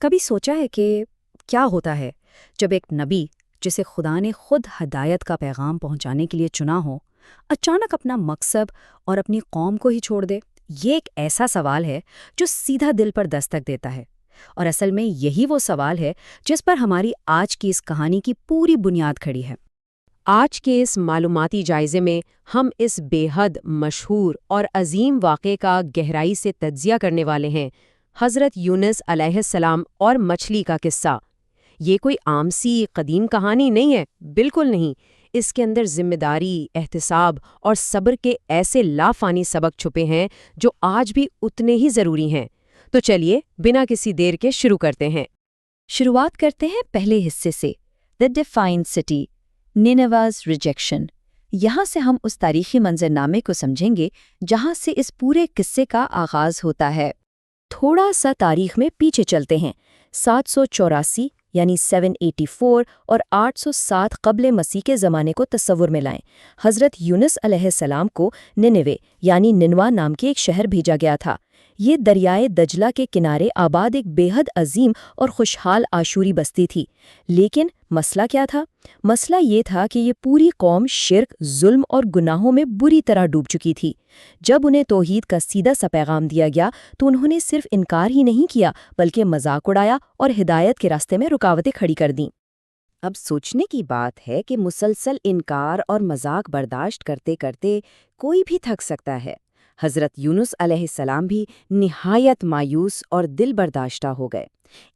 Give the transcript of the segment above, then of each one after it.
کبھی سوچا ہے کہ کیا ہوتا ہے جب ایک نبی جسے خدا نے خود ہدایت کا پیغام پہنچانے کے لیے چنا ہو، اچانک اپنا مقصد اور اپنی قوم کو ہی چھوڑ دے؟ یہ ایک ایسا سوال ہے جو سیدھا دل پر دستک دیتا ہے، اور اصل میں یہی وہ سوال ہے جس پر ہماری آج کی اس کہانی کی پوری بنیاد کھڑی ہے۔ آج کے اس معلوماتی جائزے میں ہم اس بے حد مشہور اور عظیم واقعے کا گہرائی سے تجزیہ کرنے والے ہیں، حضرت یونس علیہ السلام اور مچھلی کا قصہ۔ یہ کوئی عام سی قدیم کہانی نہیں ہے، بالکل نہیں۔ اس کے اندر ذمہ داری، احتساب اور صبر کے ایسے لافانی سبق چھپے ہیں جو آج بھی اتنے ہی ضروری ہیں۔ تو چلیے بنا کسی دیر کے شروع کرتے ہیں۔ شروعات کرتے ہیں پہلے حصے سے، دی ڈیفائنڈ سٹی، نینواز ریجیکشن۔ یہاں سے ہم اس تاریخی منظرنامے کو سمجھیں گے جہاں سے اس پورے قصے کا آغاز ہوتا ہے۔ تھوڑا سا تاریخ میں پیچھے چلتے ہیں۔ 784 یعنی 784 اور 807 قبل مسیح کے زمانے کو تصور میں لائیں۔ حضرت یونس علیہ السلام کو نینوے یعنی ننوا نام کے ایک شہر بھیجا گیا تھا۔ یہ دریائے دجلہ کے کنارے آباد ایک بے حد عظیم اور خوشحال عاشوری بستی تھی۔ لیکن مسئلہ کیا تھا؟ مسئلہ یہ تھا کہ یہ پوری قوم شرک، ظلم اور گناہوں میں بری طرح ڈوب چکی تھی۔ جب انہیں توحید کا سیدھا سا پیغام دیا گیا تو انہوں نے صرف انکار ہی نہیں کیا بلکہ مذاق اڑایا اور ہدایت کے راستے میں رکاوٹیں کھڑی کر دیں۔ اب سوچنے کی بات ہے کہ مسلسل انکار اور مذاق برداشت کرتے کرتے کوئی بھی تھک سکتا ہے۔ حضرت یونس علیہ السلام بھی نہایت مایوس اور دل برداشتہ ہو گئے۔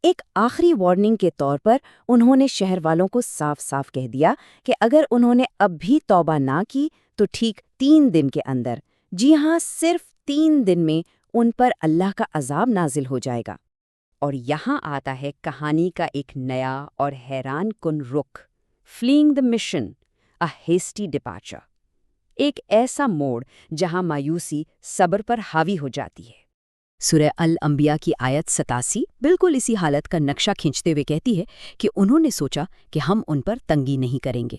ایک آخری وارننگ کے طور پر انہوں نے شہر والوں کو صاف صاف کہہ دیا کہ اگر انہوں نے اب بھی توبہ نہ کی تو ٹھیک 3 دن کے اندر، جی ہاں صرف 3 دن میں، ان پر اللہ کا عذاب نازل ہو جائے گا۔ اور یہاں آتا ہے کہانی کا ایک نیا اور حیران کن رخ، fleeing the mission, a hasty departure. ایک ایسا موڑ جہاں مایوسی صبر پر حاوی ہو جاتی ہے۔ سورہ الانبیاء کی آیت 87 بالکل اسی حالت کا نقشہ کھینچتے ہوئے کہتی ہے کہ انہوں نے سوچا کہ ہم ان پر تنگی نہیں کریں گے۔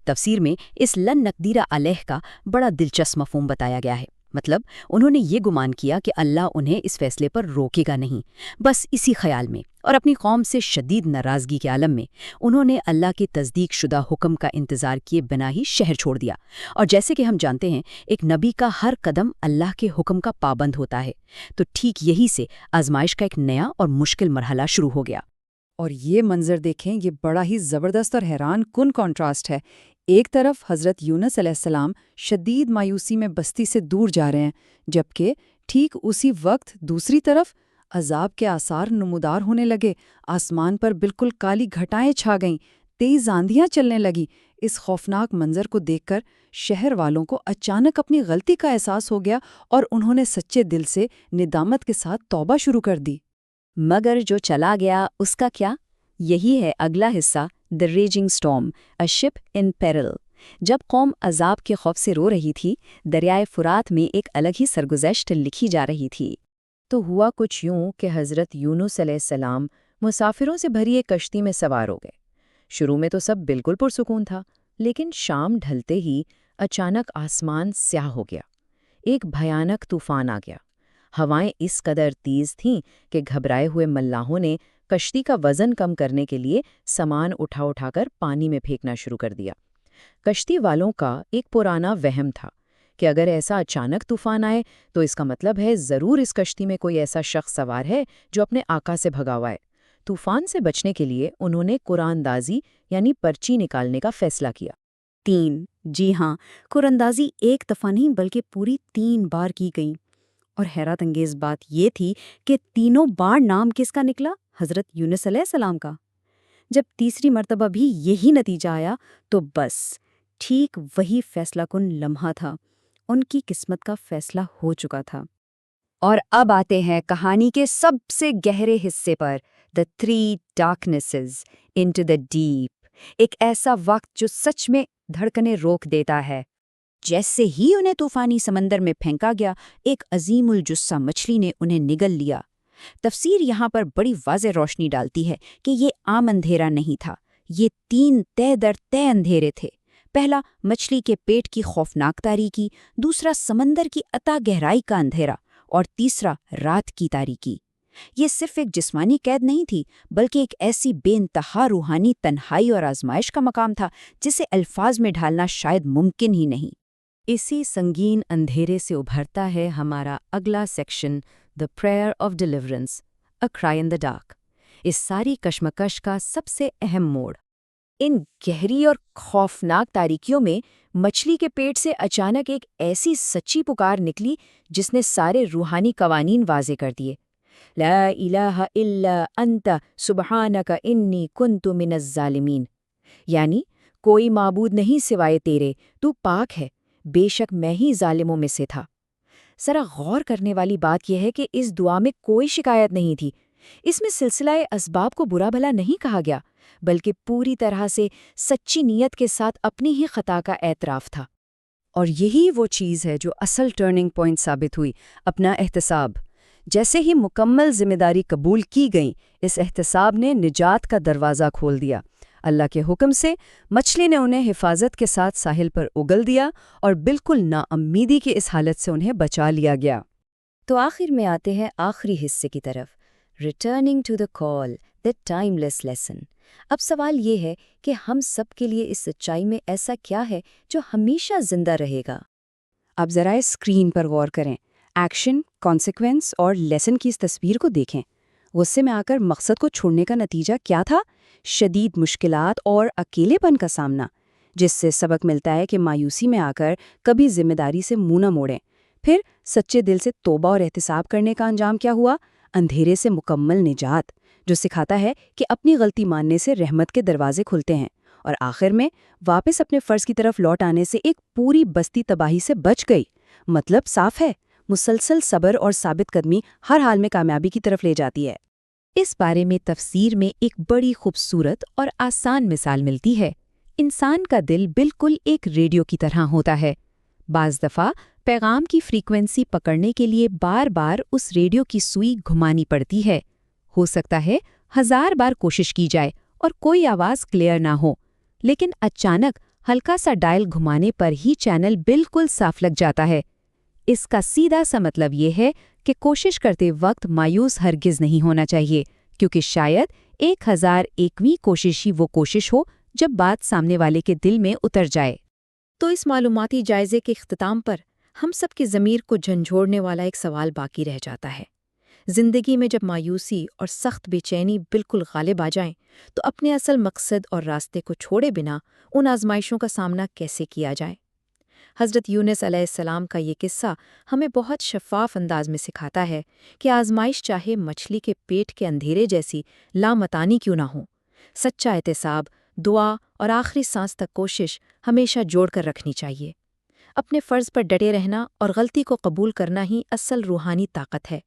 تفسیر میں اس لن نقدر علیہ کا بڑا دلچسپ مفہوم بتایا گیا ہے۔ مطلب انہوں نے یہ گمان کیا کہ اللہ انہیں اس فیصلے پر روکے گا نہیں۔ بس اسی خیال میں اور اپنی قوم سے شدید ناراضگی کے عالم میں انہوں نے اللہ کے تصدیق شدہ حکم کا انتظار کیے بنا ہی شہر چھوڑ دیا۔ اور جیسے کہ ہم جانتے ہیں ایک نبی کا ہر قدم اللہ کے حکم کا پابند ہوتا ہے، تو ٹھیک یہی سے آزمائش کا ایک نیا اور مشکل مرحلہ شروع ہو گیا۔ اور یہ منظر دیکھیں، یہ بڑا ہی زبردست اور حیران کن کنٹراسٹ ہے۔ ایک طرف حضرت یونس علیہ السلام شدید مایوسی میں بستی سے دور جا رہے ہیں، جبکہ ٹھیک اسی وقت دوسری طرف عذاب کے آثار نمودار ہونے لگے۔ آسمان پر بالکل کالی گھٹائیں چھا گئیں، تیز آندھیاں چلنے لگی۔ اس خوفناک منظر کو دیکھ کر شہر والوں کو اچانک اپنی غلطی کا احساس ہو گیا اور انہوں نے سچے دل سے ندامت کے ساتھ توبہ شروع کر دی۔ مگر جو چلا گیا اس کا کیا؟ یہی ہے اگلا حصہ، the raging storm, a ship in peril. جب قوم عذاب کے خوف سے رو رہی تھی، دریائے فرات میں ایک الگ ہی سرگزشت لکھی جا رہی تھی۔ تو ہوا کچھ یوں کہ حضرت یونس علیہ السلام مسافروں سے بھری ایک کشتی میں سوار ہو گئے۔ شروع میں تو سب بالکل پرسکون تھا، لیکن شام ڈھلتے ہی اچانک آسمان سیاہ ہو گیا۔ ایک بھیانک طوفان آ گیا۔ ہوائیں اس قدر تیز تھیں کہ گھبرائے ہوئے ملاحوں نے کشتی کا وزن کم کرنے کے لیے سامان اٹھا اٹھا کر پانی میں پھینکنا شروع کر دیا۔ کشتی والوں کا ایک پرانا وہم تھا کہ اگر ایسا اچانک طوفان آئے تو اس کا مطلب ہے ضرور اس کشتی میں کوئی ایسا شخص سوار ہے جو اپنے آقا سے بھگا ہوا ہے۔ طوفان سے بچنے کے لیے انہوں نے قرآن دازی یعنی پرچی نکالنے کا فیصلہ کیا۔ 3، جی ہاں، قرآن دازی ایک دفعہ نہیں بلکہ پوری 3 بار کی گئی۔ اور حیرت انگیز بات یہ تھی کہ تینوں بار نام کس کا نکلا؟ حضرت یونس علیہ السلام کا۔ جب تیسری مرتبہ بھی یہی نتیجہ آیا تو بس ٹھیک وہی فیصلہ کن لمحہ تھا، ان کی قسمت کا فیصلہ ہو چکا تھا۔ اور اب آتے ہیں کہانی کے سب سے گہرے حصے پر، دی 3 ڈارکنیسز انٹو دی ڈیپ، ایک ایسا وقت جو سچ میں دھڑکنیں روک دیتا ہے۔ جیسے ہی انہیں طوفانی سمندر میں پھینکا گیا، ایک عظیم الجثہ مچھلی نے انہیں نگل لیا۔ تفسیر یہاں پر بڑی واضح روشنی ڈالتی ہے کہ یہ عام اندھیرا نہیں تھا، یہ 3 تہ در تہ اندھیرے تھے۔ پہلا مچھلی کے پیٹ کی خوفناک تاریکی، دوسرا سمندر کی اتھاہ گہرائی کا اندھیرا، اور تیسرا رات کی تاریکی۔ یہ صرف ایک جسمانی قید نہیں تھی، بلکہ ایک ایسی بے انتہا روحانی تنہائی اور آزمائش کا مقام تھا جسے الفاظ میں ڈھالنا شاید ممکن ہی نہیں۔ اسی سنگین اندھیرے سے ابھرتا ہے ہمارا اگلا section, the prayer of deliverance, a cry in the dark, اس ساری کشمکش کا سب سے اہم موڑ۔ ان گہری اور خوفناک تاریکیوں میں مچھلی کے پیٹ سے اچانک ایک ایسی سچی پکار نکلی جس نے سارے روحانی قوانین واضح کر دیے۔ لا الہ الا انت سبحانک انی کنت من الظالمین، یعنی کوئی معبود نہیں سوائے تیرے، تو پاک ہے، بے شک میں ہی ظالموں میں سے تھا۔ ذرا غور کرنے والی بات یہ ہے کہ اس دعا میں کوئی شکایت نہیں تھی، اس میں سلسلہ اسباب کو برا بھلا نہیں کہا گیا، بلکہ پوری طرح سے سچی نیت کے ساتھ اپنی ہی خطا کا اعتراف تھا۔ اور یہی وہ چیز ہے جو اصل ٹرننگ پوائنٹ ثابت ہوئی، اپنا احتساب۔ جیسے ہی مکمل ذمہ داری قبول کی گئی، اس احتساب نے نجات کا دروازہ کھول دیا۔ اللہ کے حکم سے مچھلی نے انہیں حفاظت کے ساتھ ساحل پر اگل دیا اور بالکل نا امیدی کی اس حالت سے انہیں بچا لیا گیا۔ تو آخر میں آتے ہیں آخری حصے کی طرف، returning to the call, the timeless lesson. اب سوال یہ ہے کہ ہم سب کے لیے اس سچائی میں ایسا کیا ہے جو ہمیشہ زندہ رہے گا؟ اب ذرا اسکرین پر غور کریں، ایکشن، کانسیکوینس اور لیسن کی اس تصویر کو دیکھیں۔ غصے میں آ کر مقصد کو چھوڑنے کا نتیجہ کیا تھا؟ شدید مشکلات اور اکیلے پن کا سامنا، جس سے سبق ملتا ہے کہ مایوسی میں آ کر کبھی ذمہ داری سے منہ نہ موڑیں۔ پھر سچے دل سے توبہ اور احتساب کرنے کا انجام کیا ہوا؟ اندھیرے سے مکمل نجات، جو سکھاتا ہے کہ اپنی غلطی ماننے سے رحمت کے دروازے کھلتے ہیں۔ اور آخر میں واپس اپنے فرض کی طرف لوٹ آنے سے ایک پوری بستی تباہی سے بچ گئی۔ مطلب صاف ہے، مسلسل صبر اور ثابت قدمی ہر حال میں کامیابی کی طرف لے جاتی ہے۔ اس بارے میں تفسیر میں ایک بڑی خوبصورت اور آسان مثال ملتی ہے۔ انسان کا دل بالکل ایک ریڈیو کی طرح ہوتا ہے۔ بعض دفعہ پیغام کی فریکوینسی پکڑنے کے لیے بار بار اس ریڈیو کی سوئی گھمانی پڑتی ہے۔ ہو سکتا ہے 1000 بار کوشش کی جائے اور کوئی آواز کلیئر نہ ہو، لیکن اچانک ہلکا سا ڈائل گھمانے پر ہی چینل بالکل صاف لگ جاتا ہے۔ اس کا سیدھا سا مطلب یہ ہے کہ کوشش کرتے وقت مایوس ہرگز نہیں ہونا چاہیے، کیونکہ شاید 1001ویں کوشش ہی وہ کوشش ہو جب بات سامنے والے کے دل میں اتر جائے۔ تو اس معلوماتی جائزے کے اختتام پر ہم سب کی ضمیر کو جھنجھوڑنے والا ایک سوال باقی رہ جاتا ہے۔ زندگی میں جب مایوسی اور سخت بے چینی بالکل غالب آ جائیں تو اپنے اصل مقصد اور راستے کو چھوڑے بنا ان آزمائشوں کا سامنا کیسے کیا جائے؟ حضرت یونس علیہ السلام کا یہ قصہ ہمیں بہت شفاف انداز میں سکھاتا ہے کہ آزمائش چاہے مچھلی کے پیٹ کے اندھیرے جیسی لامتانی کیوں نہ ہو، سچا احتساب، دعا اور آخری سانس تک کوشش ہمیشہ جوڑ کر رکھنی چاہیے۔ اپنے فرض پر ڈٹے رہنا اور غلطی کو قبول کرنا ہی اصل روحانی طاقت ہے۔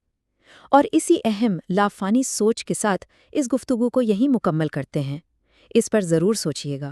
اور اسی اہم لافانی سوچ کے ساتھ اس گفتگو کو یہیں مکمل کرتے ہیں۔ اس پر ضرور سوچیے گا۔